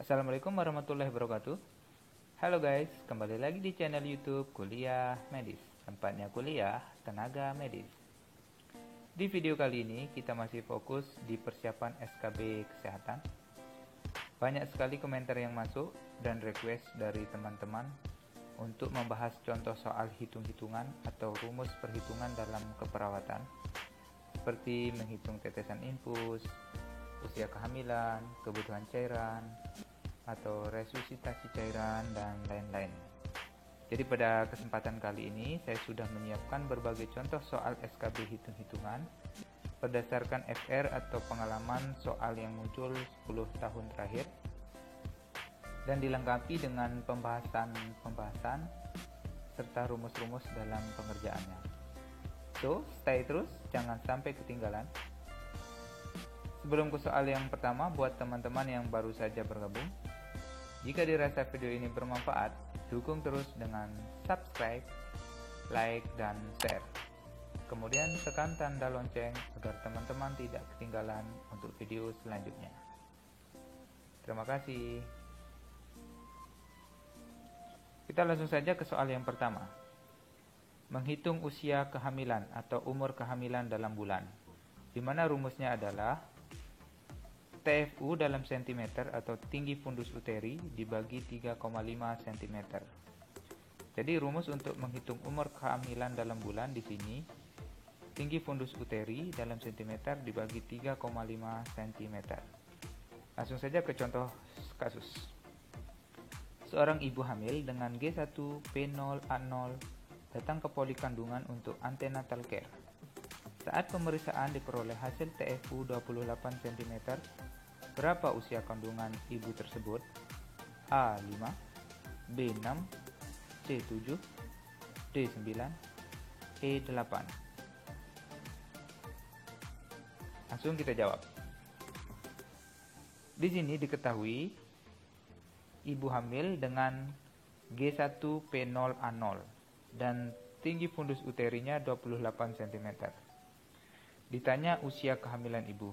Assalamualaikum warahmatullahi wabarakatuh. Halo guys, kembali lagi di channel YouTube Kuliah Medis. Tempatnya kuliah tenaga medis. Di video kali ini kita masih fokus di persiapan SKB kesehatan. Banyak sekali komentar yang masuk dan request dari teman-teman untuk membahas contoh soal hitung-hitungan atau rumus perhitungan dalam keperawatan, seperti menghitung tetesan infus, usia kehamilan, kebutuhan cairan, atau resusitasi cairan, dan lain-lain. Jadi pada kesempatan kali ini saya sudah menyiapkan berbagai contoh soal SKB hitung-hitungan berdasarkan FR atau pengalaman soal yang muncul 10 tahun terakhir dan dilengkapi dengan pembahasan serta rumus-rumus dalam pengerjaannya. So, stay terus, jangan sampai ketinggalan. Sebelum ke soal yang pertama, buat teman-teman yang baru saja bergabung, jika dirasa video ini bermanfaat, dukung terus dengan subscribe, like, dan share. Kemudian tekan tanda lonceng agar teman-teman tidak ketinggalan untuk video selanjutnya. Terima kasih. Kita langsung saja ke soal yang pertama. Menghitung usia kehamilan atau umur kehamilan dalam bulan, di mana rumusnya adalah TFU dalam sentimeter atau tinggi fundus uteri dibagi 3,5 cm. Jadi rumus untuk menghitung umur kehamilan dalam bulan di sini tinggi fundus uteri dalam sentimeter dibagi 3,5 cm. Langsung saja ke contoh kasus. Seorang ibu hamil dengan G1P0A0 datang ke poli kandungan untuk antenatal care. Saat pemeriksaan diperoleh hasil TFU 28 cm. Berapa usia kandungan ibu tersebut? A5, B6, C7, D9, E8. Langsung kita jawab. Di sini diketahui ibu hamil dengan G1P0A0 dan tinggi fundus uterinya 28 cm. Ditanya usia kehamilan ibu.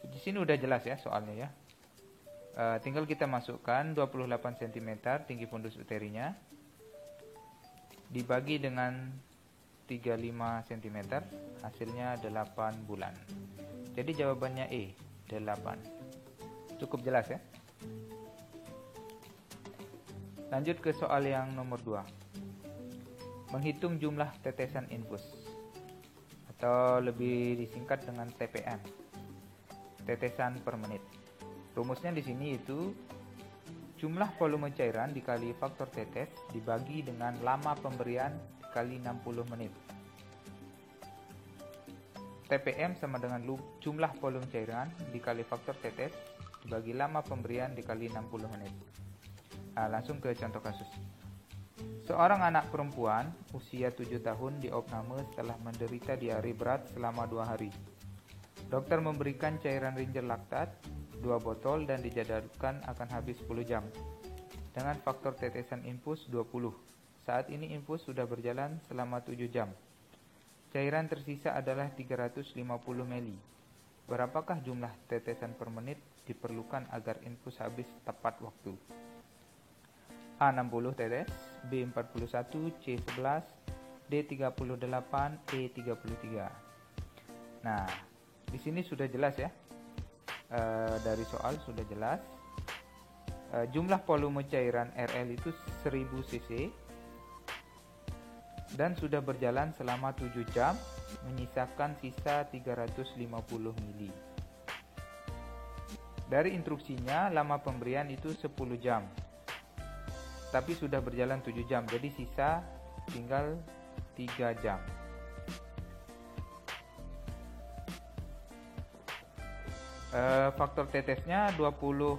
Di sini udah jelas ya soalnya ya. Tinggal kita masukkan 28 cm tinggi fundus uterinya dibagi dengan 35 cm, hasilnya 8 bulan. Jadi jawabannya E, 8. Cukup jelas ya. Lanjut ke soal yang nomor 2. Menghitung jumlah tetesan infus atau lebih disingkat dengan TPM, tetesan per menit. Rumusnya di sini itu jumlah volume cairan dikali faktor tetes dibagi dengan lama pemberian dikali 60 menit. TPM sama dengan jumlah volume cairan dikali faktor tetes dibagi lama pemberian dikali 60 menit. Nah, langsung ke contoh kasus. Seorang anak perempuan usia 7 tahun diopname setelah menderita diare berat selama 2 hari. Dokter memberikan cairan Ringer laktat 2 botol dan dijadwalkan akan habis 10 jam dengan faktor tetesan infus 20. Saat ini infus sudah berjalan selama 7 jam. Cairan tersisa adalah 350 ml. Berapakah jumlah tetesan per menit diperlukan agar infus habis tepat waktu? A60 tetes, B41, C11, D38, E33. Nah, di sini sudah jelas ya. Dari soal sudah jelas. Jumlah volume cairan RL itu 1000 cc dan sudah berjalan selama 7 jam, menyisakan sisa 350 ml. Dari instruksinya lama pemberian itu 10 jam. Tapi sudah berjalan 7 jam, jadi sisa tinggal 3 jam. Faktor tetesnya 20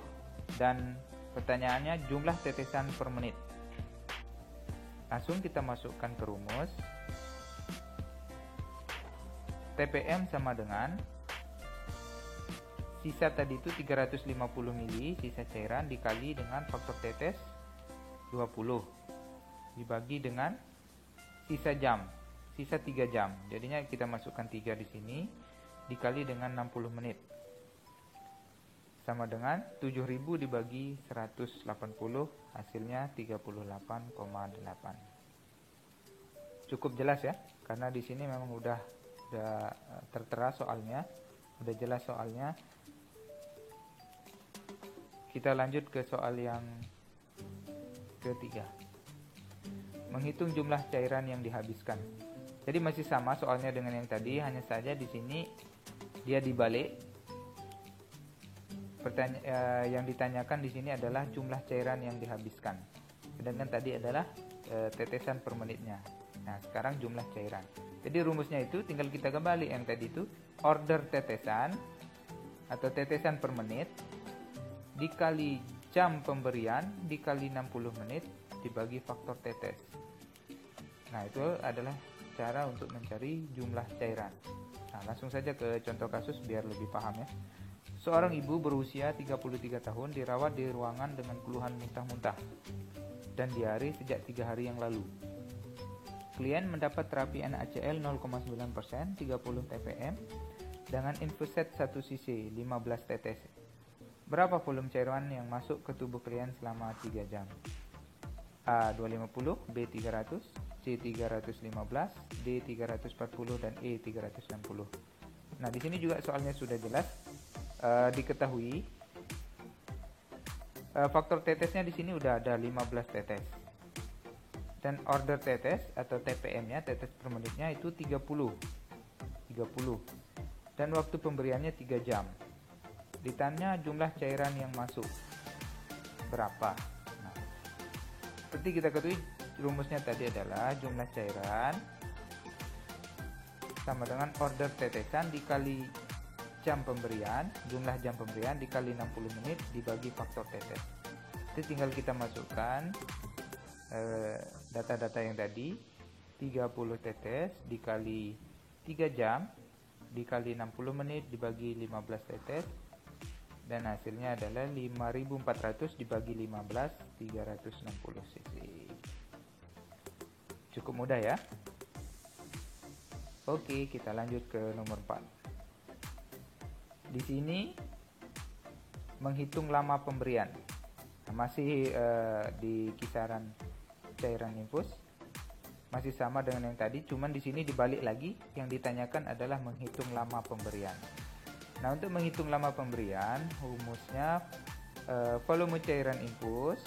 dan pertanyaannya jumlah tetesan per menit. Langsung kita masukkan ke rumus. TPM sama dengan sisa tadi itu 350 ml sisa cairan dikali dengan faktor tetes 20 dibagi dengan sisa jam, sisa 3 jam. Jadinya kita masukkan 3 di sini dikali dengan 60 menit. sama dengan 7000 dibagi 180, hasilnya 38,8. Cukup jelas ya, karena di sini memang udah tertera soalnya, udah jelas soalnya. Kita lanjut ke soal yang ketiga. Menghitung jumlah cairan yang dihabiskan. Jadi masih sama soalnya dengan yang tadi, hanya saja di sini dia dibalik. Yang ditanyakan di sini adalah jumlah cairan yang dihabiskan. Sedangkan tadi adalah tetesan per menitnya. Nah, sekarang jumlah cairan. Jadi rumusnya itu tinggal kita kembali yang tadi itu, order tetesan atau tetesan per menit dikali jam pemberian dikali 60 menit dibagi faktor tetes. Nah, itu adalah cara untuk mencari jumlah cairan. Nah, langsung saja ke contoh kasus biar lebih paham ya. Seorang ibu berusia 33 tahun dirawat di ruangan dengan keluhan muntah-muntah dan diare sejak 3 hari yang lalu. Klien mendapat terapi NaCl 0,9%, 30 ppm dengan infuset 1 cc, 15 tetes. Berapa volume cairan yang masuk ke tubuh klien selama 3 jam? A 250, B 300, C 315, D 340 dan E 360. Nah, di sini juga soalnya sudah jelas diketahui faktor tetesnya di sini udah ada 15 tetes. Dan order tetes atau TPM-nya, tetes per menitnya itu 30. Dan waktu pemberiannya 3 jam. Ditanya jumlah cairan yang masuk berapa. Nah, seperti kita ketahui rumusnya tadi adalah jumlah cairan sama dengan order tetesan dikali jam pemberian, jumlah jam pemberian dikali 60 menit dibagi faktor tetes. Jadi tinggal kita masukkan data-data yang tadi, 30 tetes dikali 3 jam dikali 60 menit dibagi 15 tetes, dan hasilnya adalah 5400 dibagi 15, 360 cc. Cukup mudah ya. Oke, kita lanjut ke nomor 4. Di sini menghitung lama pemberian. Nah, masih di kisaran cairan infus. Masih sama dengan yang tadi, cuman di sini dibalik lagi, yang ditanyakan adalah menghitung lama pemberian. Nah, untuk menghitung lama pemberian, rumusnya volume cairan infus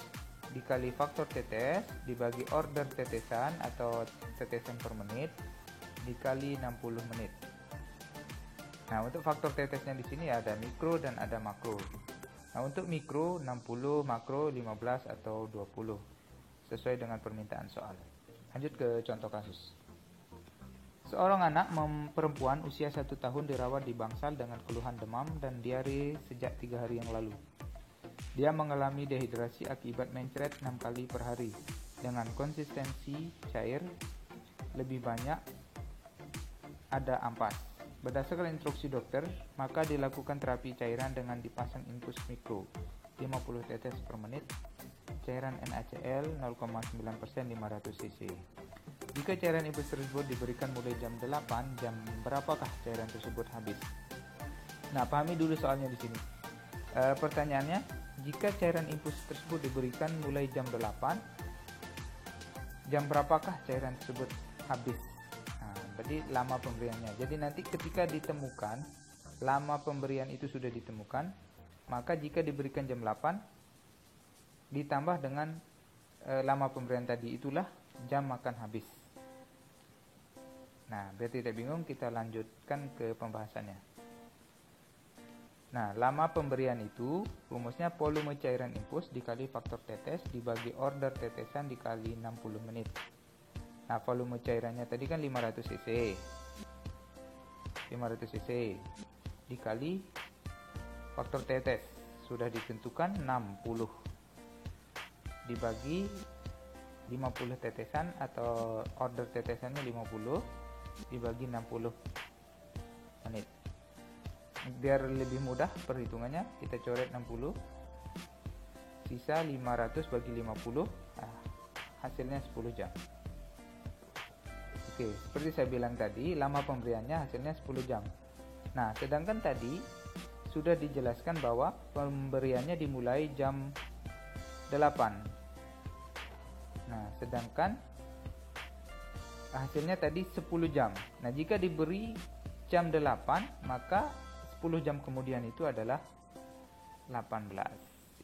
dikali faktor tetes dibagi order tetesan atau tetesan per menit dikali 60 menit. Nah, untuk faktor tetesnya di sini ada mikro dan ada makro. Nah, untuk mikro 60, makro 15 atau 20 sesuai dengan permintaan soal. Lanjut ke contoh kasus. Seorang anak perempuan usia 1 tahun dirawat di bangsal dengan keluhan demam dan diare sejak 3 hari yang lalu. Dia mengalami dehidrasi akibat mencret 6 kali per hari dengan konsistensi cair lebih banyak, ada ampas. Berdasarkan instruksi dokter, maka dilakukan terapi cairan dengan dipasang infus mikro 50 tetes per menit, cairan NaCl 0,9% 500 cc. Jika cairan infus tersebut diberikan mulai jam 8, jam berapakah cairan tersebut habis? Nah, pahami dulu soalnya di sini. Pertanyaannya, jika cairan infus tersebut diberikan mulai jam 8, jam berapakah cairan tersebut habis? Nah, berarti lama pemberiannya. Jadi nanti ketika ditemukan, lama pemberian itu sudah ditemukan, maka jika diberikan jam 8, ditambah dengan lama pemberian tadi, itulah jam makan habis. Nah, biar tidak bingung, kita lanjutkan ke pembahasannya. Nah, lama pemberian itu rumusnya volume cairan infus dikali faktor tetes dibagi order tetesan dikali 60 menit. Nah, volume cairannya tadi kan 500 cc. 500 cc dikali faktor tetes sudah ditentukan 60 dibagi 50 tetesan atau order tetesannya 50 dibagi 60 menit. Biar lebih mudah perhitungannya, kita coret 60, sisa 500 bagi 50, hasilnya 10 jam. Oke, seperti saya bilang tadi, lama pemberiannya hasilnya 10 jam. Nah, sedangkan tadi sudah dijelaskan bahwa pemberiannya dimulai jam 8. Nah, sedangkan hasilnya tadi 10 jam. Nah, jika diberi jam 8, maka 10 jam kemudian itu adalah 18.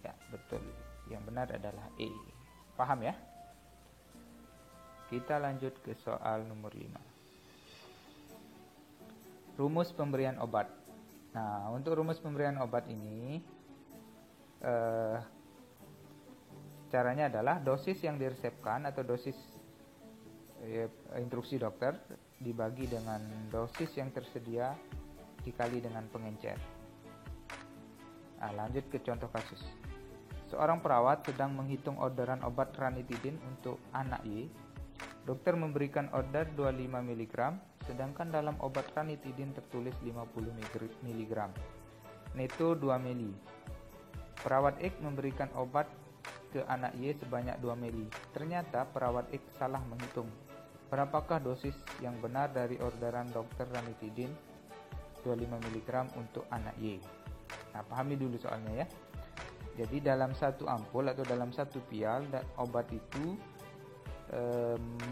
Ya, betul. Yang benar adalah E. Paham ya? Kita lanjut ke soal nomor 5. Rumus pemberian obat. Nah, untuk rumus pemberian obat ini caranya adalah dosis yang diresepkan atau dosis instruksi dokter dibagi dengan dosis yang tersedia dikali dengan pengencer. Nah, lanjut ke contoh kasus. Seorang perawat sedang menghitung orderan obat ranitidin untuk anak Y. Dokter memberikan order 25 mg, sedangkan dalam obat ranitidin tertulis 50 mg. Neto 2 mili. Perawat X memberikan obat ke anak Y sebanyak 2 mili. Ternyata perawat X salah menghitung. Berapakah dosis yang benar dari orderan dokter ranitidin 25 mg untuk anak Y? Nah, pahami dulu soalnya ya. Jadi dalam satu ampul atau dalam satu pial obat itu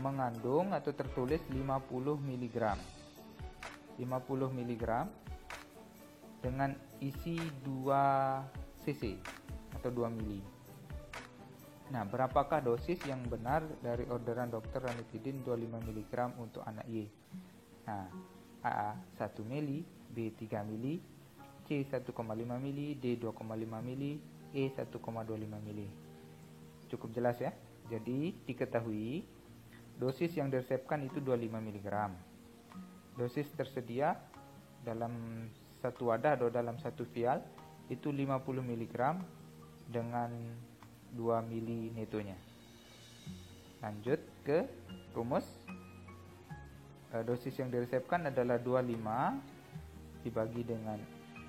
mengandung atau tertulis 50 mg. 50 mg dengan isi 2 cc atau 2 mili. Nah, berapakah dosis yang benar dari orderan dokter ranitidin 25 mg untuk anak Y? Nah, A 1 mili, B 3 mili, C 1,5 mili, D 2,5 mili, E 1,25 mili. Cukup jelas ya? Jadi diketahui dosis yang diresepkan itu 25 mg. Dosis tersedia dalam satu wadah atau dalam satu vial itu 50 mg dengan 2 mili netonya. Lanjut ke rumus. Dosis yang diresepkan adalah 25 dibagi dengan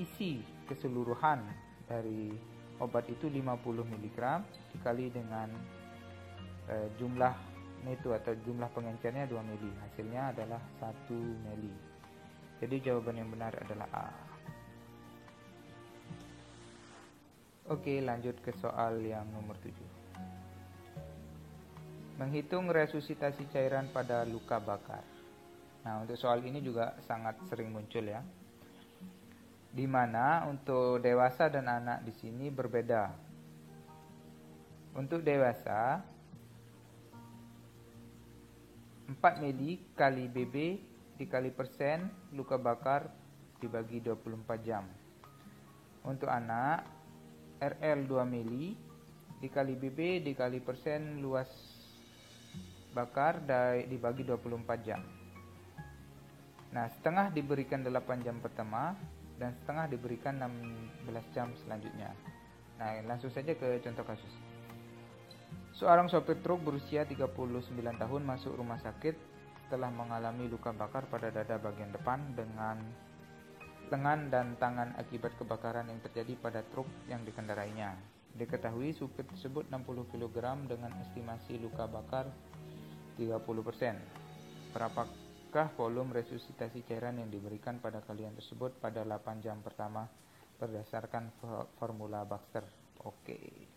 isi keseluruhan dari obat itu 50 mg dikali dengan jumlah neto atau jumlah pengencernya 2 mili. Hasilnya adalah 1 mili. Jadi jawaban yang benar adalah A. Oke, lanjut ke soal yang nomor 7. Menghitung resusitasi cairan pada luka bakar. Nah, untuk soal ini juga sangat sering muncul ya. Di mana untuk dewasa dan anak di sini berbeda. Untuk dewasa 4 mili kali BB dikali persen luka bakar dibagi 24 jam. Untuk anak RL 2 mili dikali BB dikali persen luas bakar dibagi 24 jam. Nah, setengah diberikan 8 jam pertama dan setengah diberikan 16 jam selanjutnya. Nah, langsung saja ke contoh kasus. Seorang sopir truk berusia 39 tahun masuk rumah sakit setelah mengalami luka bakar pada dada bagian depan dengan lengan dan tangan akibat kebakaran yang terjadi pada truk yang dikendarainya. Diketahui supir tersebut 60 kg dengan estimasi luka bakar 30%. Berapakah volume resusitasi cairan yang diberikan pada kalian tersebut pada 8 jam pertama berdasarkan formula Baxter? Oke.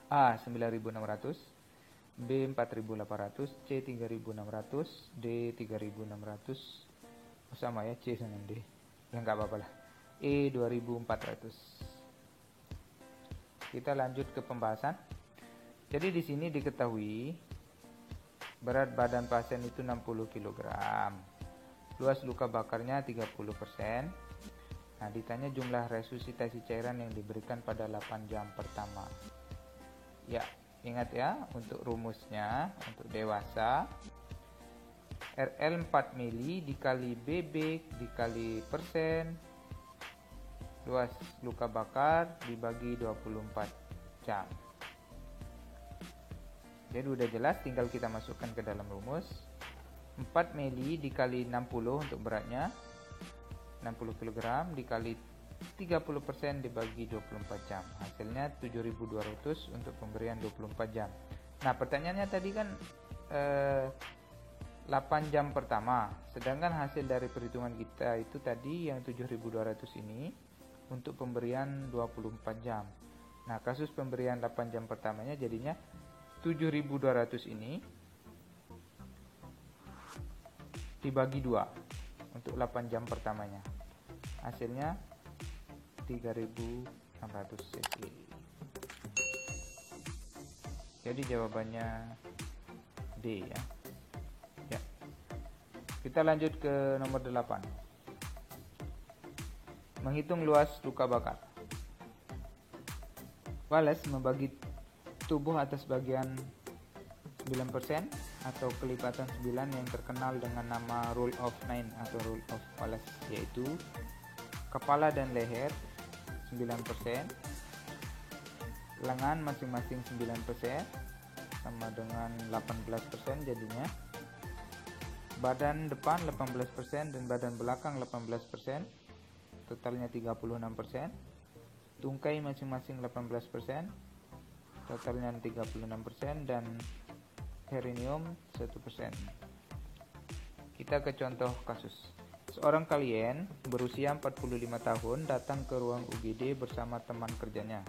A 9.600, B 4.800, C 3.600, D 3.600. Sama ya, C dengan D. Ya nggak apa-apa lah. E 2.400. Kita lanjut ke pembahasan. Jadi di sini diketahui berat badan pasien itu 60 kg. Luas luka bakarnya 30%. Nah, ditanya jumlah resusitasi cairan yang diberikan pada 8 jam pertama. Ya, ingat ya, untuk rumusnya untuk dewasa RL 4 mili dikali BB dikali persen luas luka bakar dibagi 24 jam. Jadi udah jelas, tinggal kita masukkan ke dalam rumus. 4 mili dikali 60 untuk beratnya 60 kg dikali 30% dibagi 24 jam. Hasilnya 7.200 untuk pemberian 24 jam. Nah, pertanyaannya tadi kan 8 jam pertama. Sedangkan hasil dari perhitungan kita itu tadi yang 7.200 ini untuk pemberian 24 jam. Nah, kasus pemberian 8 jam pertamanya jadinya 7.200 ini dibagi 2 untuk 8 jam pertamanya. Hasilnya 3.600 cc. Jadi jawabannya D ya. Ya. Kita lanjut ke nomor 8. Menghitung luas luka bakar. Wallace membagi tubuh atas bagian 9% atau kelipatan 9 yang terkenal dengan nama Rule of 9 atau Rule of Wallace, yaitu kepala dan leher 9%, lengan masing-masing 9%, sama dengan 18% jadinya, badan depan 18% dan badan belakang 18%, totalnya 36%, tungkai masing-masing 18%, totalnya 36%, dan perineum 1%. Kita ke contoh kasus. Seorang klien berusia 45 tahun datang ke ruang UGD bersama teman kerjanya.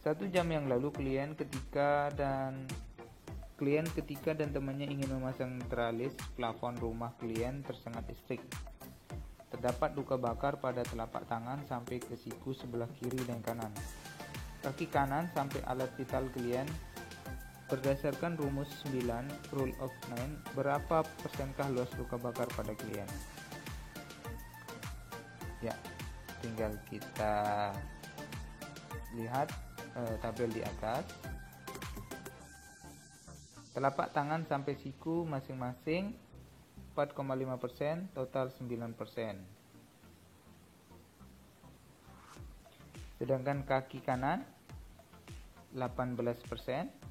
1 jam yang lalu klien ketika dan temannya ingin memasang teralis plafon rumah klien tersengat listrik. Terdapat luka bakar pada telapak tangan sampai ke siku sebelah kiri dan kanan. Kaki kanan sampai alat vital klien. Berdasarkan rumus 9 Rule of 9, berapa persenkah luas luka bakar pada klien? Ya, tinggal kita lihat tabel di atas. Telapak tangan sampai siku masing-masing 4,5%, total 9%. Sedangkan kaki kanan 18%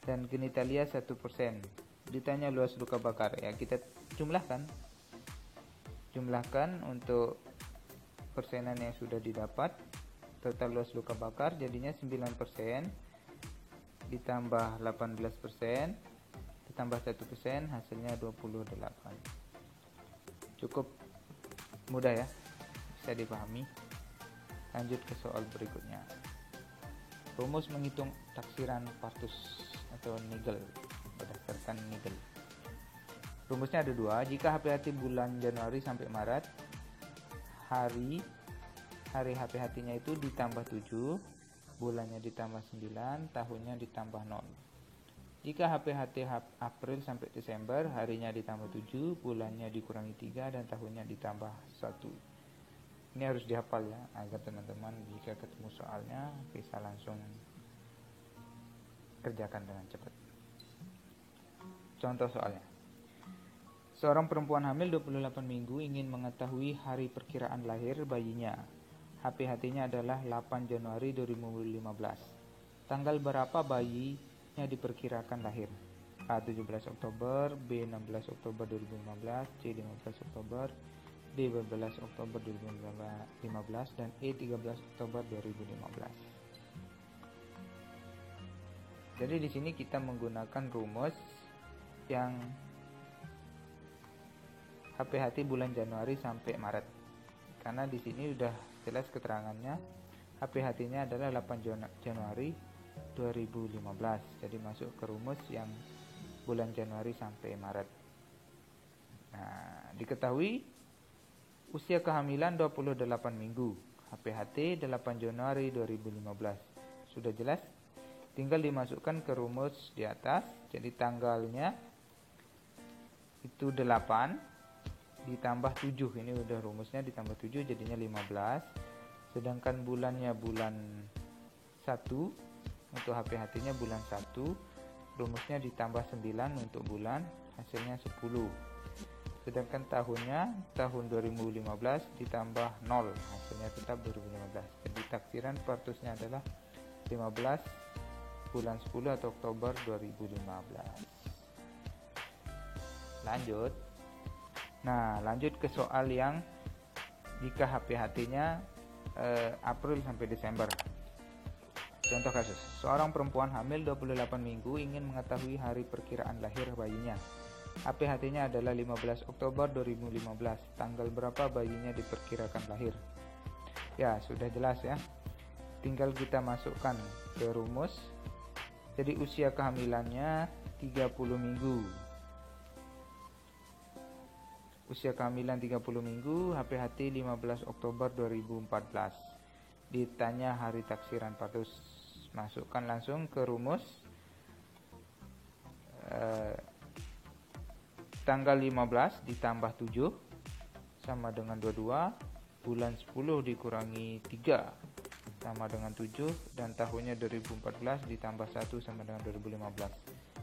dan genitalia 1%. Ditanya luas luka bakar, ya kita jumlahkan untuk persenan yang sudah didapat. Total luas luka bakar jadinya 9% ditambah 18% ditambah 1%, hasilnya 28. Cukup mudah ya, bisa dipahami. Lanjut ke soal berikutnya. Rumus menghitung taksiran partus atau nigel berdasarkan nigel. Rumusnya ada 2. Jika HPHT bulan Januari sampai Maret, hari HPHT-nya itu ditambah 7, bulannya ditambah 9, tahunnya ditambah 0. Jika HPHT April sampai Desember, harinya ditambah 7, bulannya dikurangi 3, dan tahunnya ditambah 1. Ini harus dihafal ya, agar teman-teman jika ketemu soalnya bisa langsung kerjakan dengan cepat. Contoh soalnya. Seorang perempuan hamil 28 minggu ingin mengetahui hari perkiraan lahir bayinya. HPHT-nya adalah 8 Januari 2015. Tanggal berapa bayinya diperkirakan lahir? A. 17 Oktober, B. 16 Oktober 2015, C. 15 Oktober, D. 14 Oktober 2015, dan E. 13 Oktober 2015. Jadi di sini kita menggunakan rumus yang HPHT bulan Januari sampai Maret. Karena di sini sudah jelas keterangannya, HPHT-nya adalah 8 Januari 2015. Jadi masuk ke rumus yang bulan Januari sampai Maret. Nah, diketahui usia kehamilan 28 minggu, HPHT 8 Januari 2015. Sudah jelas? Tinggal dimasukkan ke rumus di atas. Jadi tanggalnya itu 8 ditambah 7. Ini udah rumusnya, ditambah 7 jadinya 15. Sedangkan bulannya bulan 1, untuk HPHT-nya bulan 1. Rumusnya ditambah 9 untuk bulan, hasilnya 10. Sedangkan tahunnya tahun 2015 ditambah 0, hasilnya tetap 2015. Jadi taksiran partusnya adalah 15 bulan 10 atau Oktober 2015. Lanjut. Nah, lanjut ke soal yang jika HPHT-nya April sampai Desember. Contoh kasus, seorang perempuan hamil 28 minggu ingin mengetahui hari perkiraan lahir bayinya. HPHT-nya adalah 15 Oktober 2015. Tanggal berapa bayinya diperkirakan lahir? Ya, sudah jelas ya. Tinggal kita masukkan ke rumus. Jadi usia kehamilannya 30 minggu. Usia kehamilan 30 minggu, HPHT 15 Oktober 2014. Ditanya hari taksiran patus, masukkan langsung ke rumus. Tanggal 15 ditambah 7 sama dengan 22, bulan 10 dikurangi 3 sama dengan 7, dan tahunnya 2014 ditambah 1 sama dengan 2015.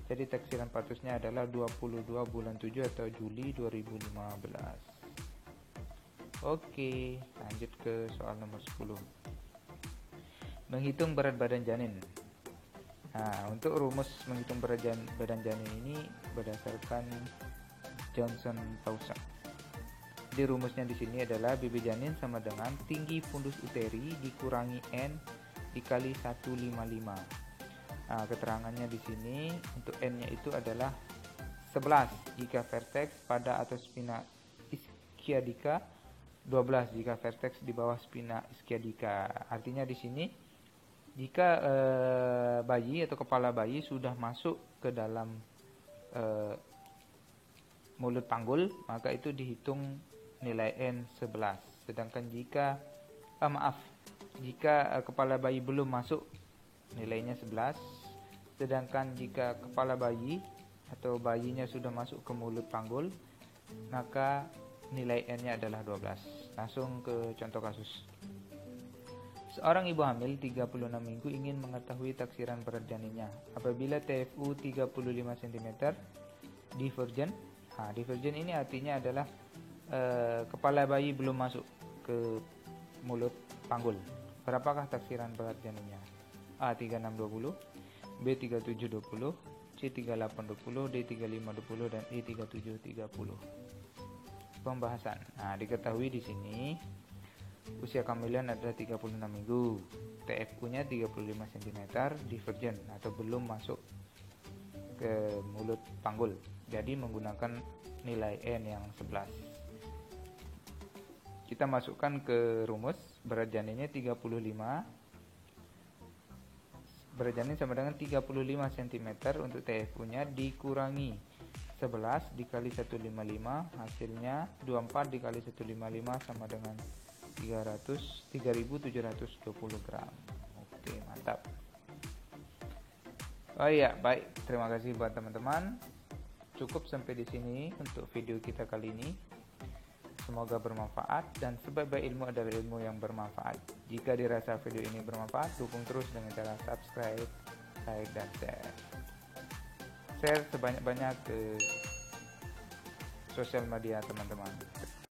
Jadi taksiran patusnya adalah 22 bulan 7 atau Juli 2015. Oke, lanjut ke soal nomor 10. Menghitung berat badan janin. Nah, untuk rumus menghitung berat badan janin ini berdasarkan Johnson-Towson. Jadi rumusnya di sini adalah BB janin sama dengan tinggi fundus uteri dikurangi N dikali 155. Nah, keterangannya di sini untuk N-nya itu adalah 11 jika vertex pada atas spina ischiadica, 12 jika vertex di bawah spina ischiadica. Artinya di sini jika bayi atau kepala bayi sudah masuk ke dalam mulut panggul, maka itu dihitung nilai N 11. Sedangkan jika kepala bayi belum masuk, nilainya 11. Sedangkan jika kepala bayi atau bayinya sudah masuk ke mulut panggul, maka nilai N-nya adalah 12. Langsung ke contoh kasus. Seorang ibu hamil 36 minggu ingin mengetahui taksiran berat janinnya. Apabila TFU 35 cm divergen. Divergen ini artinya adalah kepala bayi belum masuk ke mulut panggul. Berapakah taksiran berat janinnya? A 3620, B 3720, C 3820, D 3520, dan E 3730. Pembahasan. Diketahui di sini usia kehamilan adalah 36 minggu. TFU-nya 35 cm divergen atau belum masuk ke mulut panggul. Jadi menggunakan nilai N yang 11. Kita masukkan ke rumus. Berat janinnya 35. Berat janin sama dengan 35 cm untuk TFU-nya dikurangi 11 dikali 155, hasilnya 24 dikali 155 sama dengan 3720 gram. Oke, mantap. Oh iya, baik. Terima kasih buat teman-teman. Cukup sampai di sini untuk video kita kali ini. Semoga bermanfaat, dan sebaik-baik ilmu adalah ilmu yang bermanfaat. Jika dirasa video ini bermanfaat, dukung terus dengan cara subscribe, like, dan share. Share sebanyak-banyak ke sosial media teman-teman.